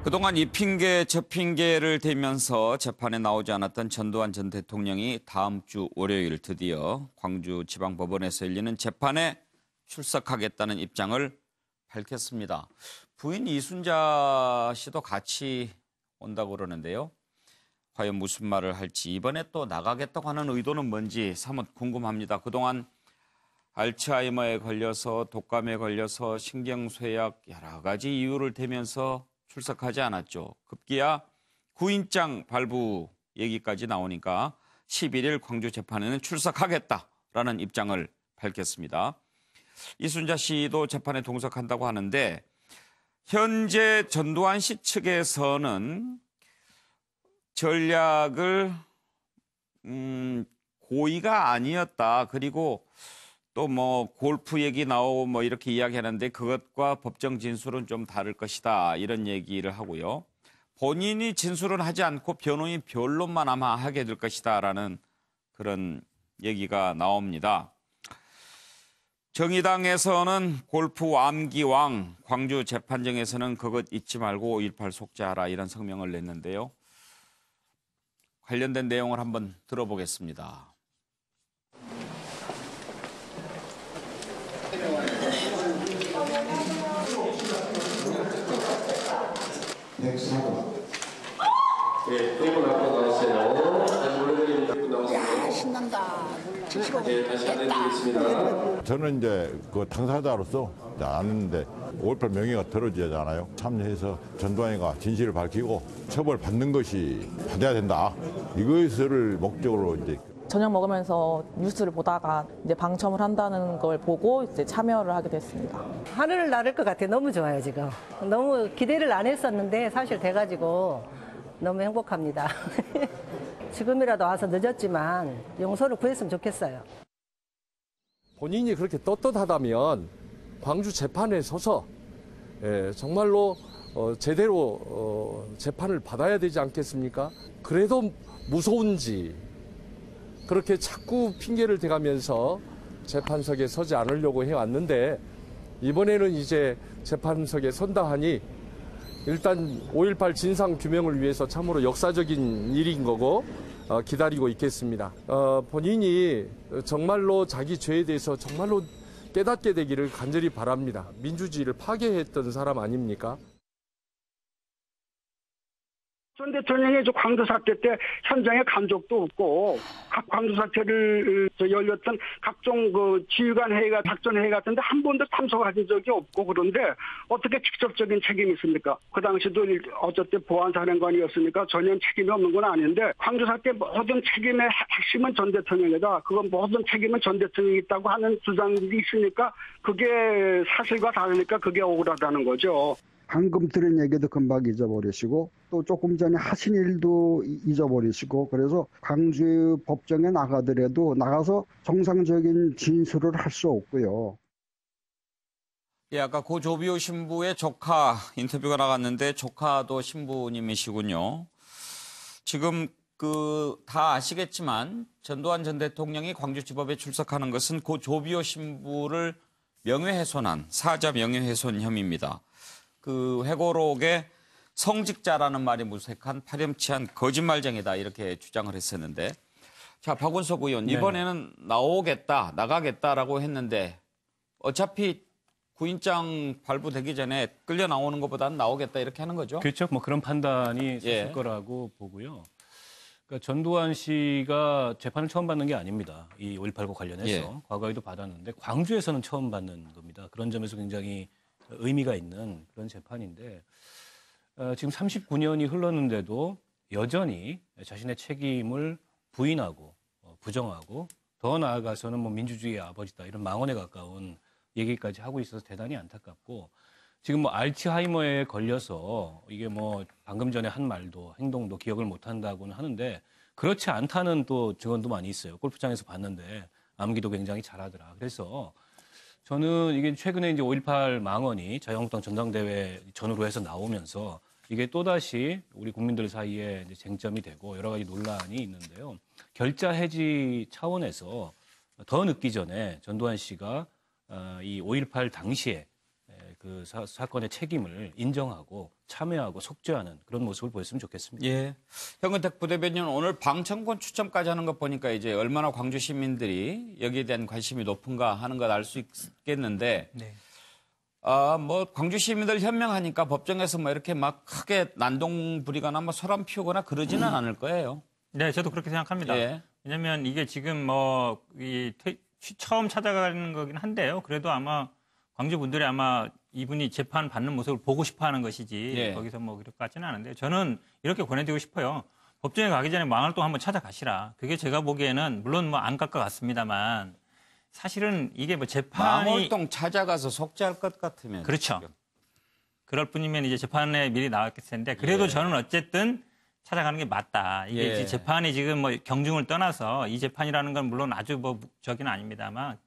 그동안 이 핑계 저 핑계를 대면서 재판에 나오지 않았던 전두환 전 대통령이 다음 주 월요일 드디어 광주지방법원에서 열리는 재판에 출석하겠다는 입장을 밝혔습니다. 부인 이순자 씨도 같이 온다고 그러는데요. 과연 무슨 말을 할지, 이번에 또 나가겠다고 하는 의도는 뭔지 사뭇 궁금합니다. 그동안 알츠하이머에 걸려서 독감에 걸려서 신경쇠약 여러 가지 이유를 대면서 출석하지 않았죠. 급기야 구인장 발부 얘기까지 나오니까 11일 광주 재판에는 출석하겠다라는 입장을 밝혔습니다. 이순자 씨도 재판에 동석한다고 하는데 현재 전두환 씨 측에서는 전략을 고의가 아니었다. 그리고 또 뭐 골프 얘기 나오고 뭐 이렇게 이야기하는데 그것과 법정 진술은 좀 다를 것이다. 이런 얘기를 하고요. 본인이 진술은 하지 않고 변호인 변론만 아마 하게 될 것이다라는 그런 얘기가 나옵니다. 정의당에서는 골프 완기왕, 광주 재판정에서는 그것 잊지 말고 5.18 속죄하라 이런 성명을 냈는데요. 관련된 내용을 한번 들어보겠습니다. 네, 1분 앞으로 나왔어요. 다시 올려드립니다. 1분 나왔어요. 신난다. 네, 다시 안내드리겠습니다. 저는 이제 그 당사자로서 아는데 5.18 명예가 떨어지잖아요. 참여해서 전두환이가 진실을 밝히고 처벌받는 것이 받아야 된다. 이것을 목적으로 이제. 저녁 먹으면서 뉴스를 보다가 이제 방청을 한다는 걸 보고 이제 참여를 하게 됐습니다. 하늘을 나를 것 같아요. 너무 좋아요, 지금. 너무 기대를 안 했었는데 사실 돼가지고 너무 행복합니다. 지금이라도 와서 늦었지만 용서를 구했으면 좋겠어요. 본인이 그렇게 떳떳하다면 광주 재판에 서서 정말로 제대로 재판을 받아야 되지 않겠습니까? 그래도 무서운지 그렇게 자꾸 핑계를 대가면서 재판석에 서지 않으려고 해왔는데 이번에는 이제 재판석에 선다 하니 일단 5.18 진상 규명을 위해서 참으로 역사적인 일인 거고 기다리고 있겠습니다. 본인이 정말로 자기 죄에 대해서 정말로 깨닫게 되기를 간절히 바랍니다. 민주주의를 파괴했던 사람 아닙니까? 전 대통령이 광주 사태 때 현장에 간 적도 없고 각 광주 사태를 열렸던 각종 그 지휘관 회의가 작전 회의 같은데 한 번도 참석하신 적이 없고 그런데 어떻게 직접적인 책임이 있습니까? 그 당시도 어쨌든 보안사령관이었으니까 전혀 책임이 없는 건 아닌데 광주 사태 모든 책임의 핵심은 전 대통령이다. 그건 모든 책임은 전 대통령이 있다고 하는 주장이 있으니까 그게 사실과 다르니까 그게 억울하다는 거죠. 방금 들은 얘기도 금방 잊어버리시고 또 조금 전에 하신 일도 잊어버리시고 그래서 광주 법정에 나가더라도 나가서 정상적인 진술을 할 수 없고요. 예, 아까 고 조비오 신부의 조카 인터뷰가 나갔는데 조카도 신부님이시군요. 지금 다 아시겠지만 전두환 전 대통령이 광주지법에 출석하는 것은 고 조비오 신부를 명예훼손한 사자 명예훼손 혐의입니다. 그 회고록에 성직자라는 말이 무색한 파렴치한 거짓말쟁이다 이렇게 주장을 했었는데 자 박원석 의원 이번에는 나가겠다라고 했는데 어차피 구인장 발부되기 전에 끌려 나오는 것보다는 나오겠다 이렇게 하는 거죠? 그렇죠. 뭐 그런 판단이 있을 거라고 보고요. 그러니까 전두환 씨가 재판을 처음 받는 게 아닙니다. 이 5.18과 관련해서 과거에도 받았는데 광주에서는 처음 받는 겁니다. 그런 점에서 굉장히 의미가 있는 그런 재판인데 지금 39년이 흘렀는데도 여전히 자신의 책임을 부인하고 부정하고 더 나아가서는 뭐 민주주의의 아버지다 이런 망언에 가까운 얘기까지 하고 있어서 대단히 안타깝고 지금 뭐 알츠하이머에 걸려서 이게 뭐 방금 전에 한 말도 행동도 기억을 못한다고는 하는데 그렇지 않다는 또 증언도 많이 있어요. 골프장에서 봤는데 암기도 굉장히 잘하더라. 그래서 저는 이게 최근에 이제 5.18 망언이 자유한국당 전당대회 전후로 해서 나오면서 이게 또다시 우리 국민들 사이에 이제 쟁점이 되고 여러 가지 논란이 있는데요. 결자 해지 차원에서 더 늦기 전에 전두환 씨가 이 5.18 당시에 그 사건의 책임을 인정하고 참여하고 속죄하는 그런 모습을 보였으면 좋겠습니다. 예. 현근택 부대변인 오늘 방청권 추첨까지 하는 것 보니까 이제 얼마나 광주 시민들이 여기에 대한 관심이 높은가 하는 걸 알 수 있겠는데, 네. 뭐 광주 시민들 현명하니까 법정에서 뭐 이렇게 막 크게 난동 부리거나 뭐 소란 피우거나 그러지는 않을 거예요. 네, 저도 그렇게 생각합니다. 예. 왜냐하면 이게 지금 뭐 처음 찾아가는 거긴 한데요. 그래도 아마 광주 분들이 아마 이분이 재판 받는 모습을 보고 싶어하는 것이지 예. 거기서 뭐 그럴 것 같지는 않은데 저는 이렇게 권해드리고 싶어요. 법정에 가기 전에 망할 동 한번 찾아가시라. 그게 제가 보기에는 물론 뭐 안 갈 것 같습니다만 사실은 이게 뭐 재판이 망월동 찾아가서 속죄할 것 같으면 그렇죠. 지금. 그럴 뿐이면 이제 재판에 미리 나왔겠을 텐데 그래도 예. 저는 어쨌든 찾아가는 게 맞다. 이게 예. 이제 재판이 지금 뭐 경중을 떠나서 이 재판이라는 건 물론 아주 뭐 저기는 아닙니다만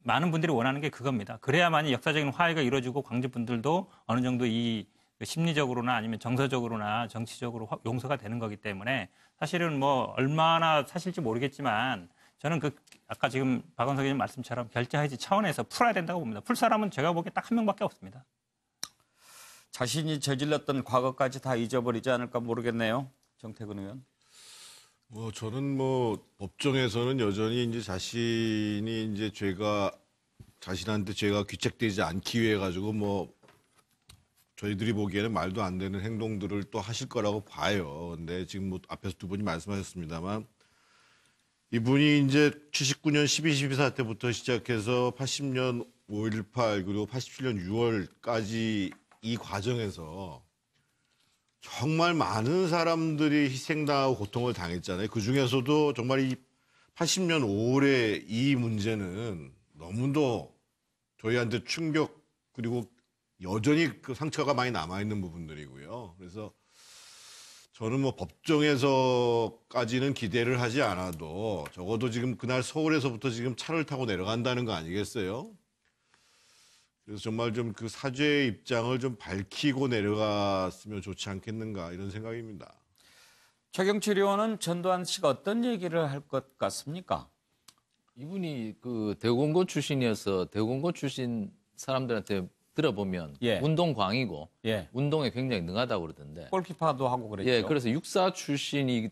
많은 분들이 원하는 게 그겁니다. 그래야만이 역사적인 화해가 이루어지고 광주 분들도 어느 정도 이 심리적으로나 아니면 정서적으로나 정치적으로 용서가 되는 거기 때문에 사실은 뭐 얼마나 사실지 모르겠지만 저는 그 아까 지금 박원석 의원 말씀처럼 결자해지 차원에서 풀어야 된다고 봅니다. 풀 사람은 제가 보기에 딱 한 명밖에 없습니다. 자신이 저질렀던 과거까지 다 잊어버리지 않을까 모르겠네요. 정태근 의원. 저는 법정에서는 여전히 이제 자신이 이제 자신한테 죄가 귀책되지 않기 위해 가지고 저희들이 보기에는 말도 안 되는 행동들을 또 하실 거라고 봐요. 근데 지금 앞에서 두 분이 말씀하셨습니다만 이분이 이제 79년 12.12 사태부터 시작해서 80년 5.18 그리고 87년 6월까지 이 과정에서 정말 많은 사람들이 희생당하고 고통을 당했잖아요. 그중에서도 정말 이 80년 5월의 이 문제는 너무도 저희한테 충격 그리고 여전히 그 상처가 많이 남아있는 부분들이고요. 그래서 저는 법정에서까지는 기대를 하지 않아도 적어도 지금 그날 서울에서부터 지금 차를 타고 내려간다는 거 아니겠어요? 그래서 정말 좀 그 사죄의 입장을 좀 밝히고 내려갔으면 좋지 않겠는가 이런 생각입니다. 최경철 의원은 전두환 씨가 어떤 얘기를 할 것 같습니까? 이분이 그 대공고 출신이어서 대공고 출신 사람들한테 들어보면 예. 운동광이고 예. 운동에 굉장히 능하다고 그러던데. 골키퍼도 하고 그랬죠. 예, 그래서 육사 출신이기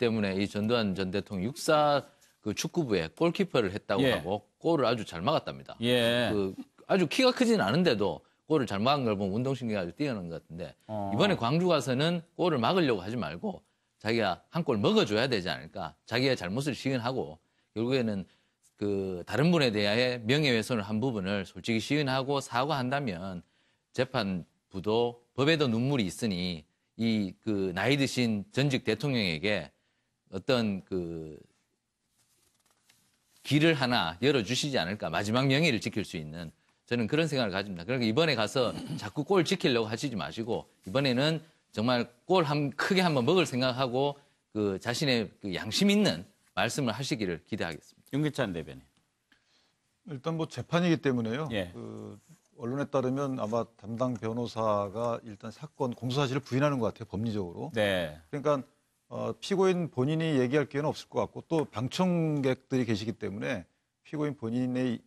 때문에 이 전두환 전 대통령 육사 그 축구부에 골키퍼를 했다고 예. 하고 골을 아주 잘 막았답니다. 예. 그 아주 키가 크진 않은데도 골을 잘 막은 걸 보면 운동신경이 아주 뛰어난 것 같은데 이번에 광주 가서는 골을 막으려고 하지 말고 자기가 한 골 먹어줘야 되지 않을까. 자기의 잘못을 시인하고 결국에는 그 다른 분에 대해 명예훼손을 한 부분을 솔직히 시인하고 사과한다면 재판부도 법에도 눈물이 있으니 이 그 나이 드신 전직 대통령에게 어떤 그 길을 하나 열어주시지 않을까. 마지막 명예를 지킬 수 있는 저는 그런 생각을 가집니다. 그러니까 이번에 가서 자꾸 골 지키려고 하시지 마시고 이번에는 정말 골 크게 한번 먹을 생각하고 그 자신의 그 양심 있는 말씀을 하시기를 기대하겠습니다. 윤기찬 대변인. 일단 재판이기 때문에요. 예. 언론에 따르면 아마 담당 변호사가 일단 사건 공소 사실을 부인하는 것 같아요. 법리적으로. 네. 그러니까 피고인 본인이 얘기할 기회는 없을 것 같고 또 방청객들이 계시기 때문에 피고인 본인의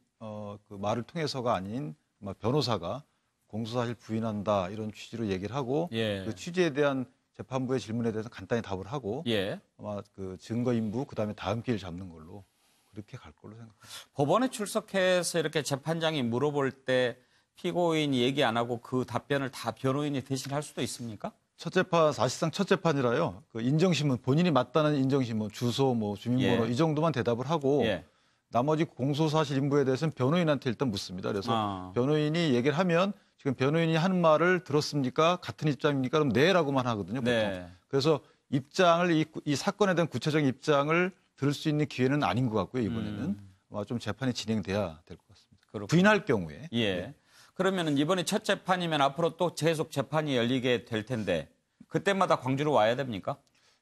그 말을 통해서가 아닌 아마 변호사가 공소사실 부인한다 이런 취지로 얘기를 하고 예. 그 취지에 대한 재판부의 질문에 대해서 간단히 답을 하고 예. 아마 그 증거인부 그다음에 다음 기회를 잡는 걸로 그렇게 갈 걸로 생각합니다. 법원에 출석해서 이렇게 재판장이 물어볼 때 피고인이 얘기 안 하고 그 답변을 다 변호인이 대신할 수도 있습니까? 첫 재판 사실상 첫 재판이라요. 그 인정신문 본인이 맞다는 인정신문 주소 주민번호 예. 이 정도만 대답을 하고 예. 나머지 공소사실 인부에 대해서는 변호인한테 일단 묻습니다. 그래서 변호인이 얘기를 하면 지금 변호인이 하는 말을 들었습니까? 같은 입장입니까? 그럼 네라고만 하거든요. 보통. 네. 그래서 입장을 이 사건에 대한 구체적인 입장을 들을 수 있는 기회는 아닌 것 같고요. 이번에는 아마 좀 재판이 진행돼야 될 것 같습니다. 그렇군요. 부인할 경우에. 예. 그러면은 이번에 첫 재판이면 앞으로 또 계속 재판이 열리게 될 텐데 그때마다 광주로 와야 됩니까?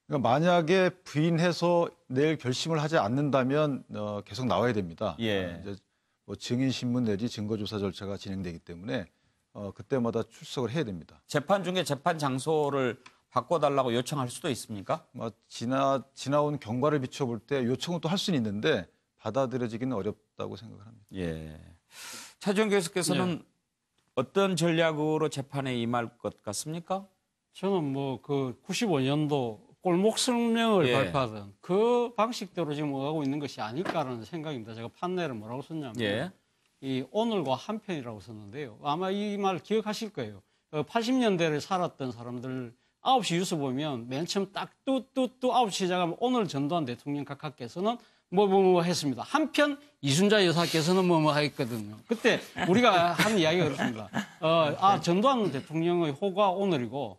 그러니까 만약에 부인해서 내일 결심을 하지 않는다면 계속 나와야 됩니다. 예. 이제 증인 신문 내지 증거조사 절차가 진행되기 때문에 그때마다 출석을 해야 됩니다. 재판 중에 재판 장소를 바꿔달라고 요청할 수도 있습니까? 지나온 경과를 비춰볼 때 요청은 또 할 수는 있는데 받아들여지기는 어렵다고 생각을 합니다. 예. 차주영 교수께서는 어떤 전략으로 재판에 임할 것 같습니까? 저는 뭐 그 95년도 골목 성명을 예. 발표하던 그 방식대로 지금 오가고 있는 것이 아닐까라는 생각입니다. 제가 판례를 뭐라고 썼냐면 예. 이 오늘과 한편이라고 썼는데요. 아마 이 말 기억하실 거예요. 80년대를 살았던 사람들 9시 뉴스 보면 맨 처음 딱 뚜뚜뚜 9시 시작하면 오늘 전두환 대통령 각하께서는 뭐 했습니다. 한편 이순자 여사께서는 뭐 했거든요. 그때 우리가 하는 이야기가 그렇습니다. 전두환 대통령의 호가 오늘이고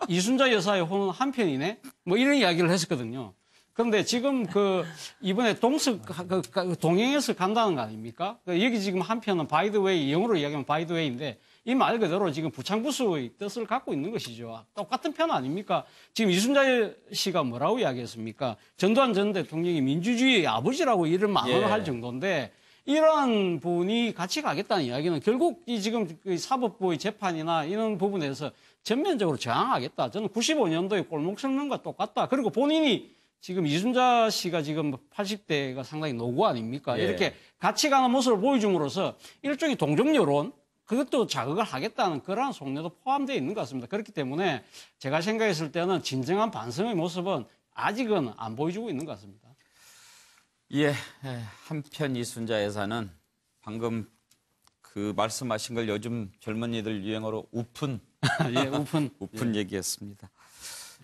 이순자 여사의 호는 한편이네. 뭐 이런 이야기를 했었거든요. 그런데 지금 이번에 동행해서 간다는 거 아닙니까? 여기 지금 한편은 by the way, 영어로 이야기하면 by the way인데 이 말 그대로 지금 부창부수의 뜻을 갖고 있는 것이죠. 똑같은 편 아닙니까? 지금 이순자 씨가 뭐라고 이야기했습니까? 전두환 전 대통령이 민주주의의 아버지라고 이런 망언을 할 정도인데 이러한 분이 같이 가겠다는 이야기는 결국 이 지금 사법부의 재판이나 이런 부분에서 전면적으로 저항하겠다. 저는 95년도의 골목성명과 똑같다. 그리고 본인이 지금 이순자 씨가 지금 80대가 상당히 노구 아닙니까? 예. 이렇게 같이 가는 모습을 보여줌으로써 일종의 동정 여론 그것도 자극을 하겠다는 그러한 속내도 포함되어 있는 것 같습니다. 그렇기 때문에 제가 생각했을 때는 진정한 반성의 모습은 아직은 안 보여주고 있는 것 같습니다. 예, 한편 이순자 여사는 방금 그 말씀하신 걸 요즘 젊은이들 유행어로 우픈, 예, 우픈 우픈 얘기했습니다.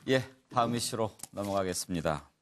예, 다음 이슈로 넘어가겠습니다.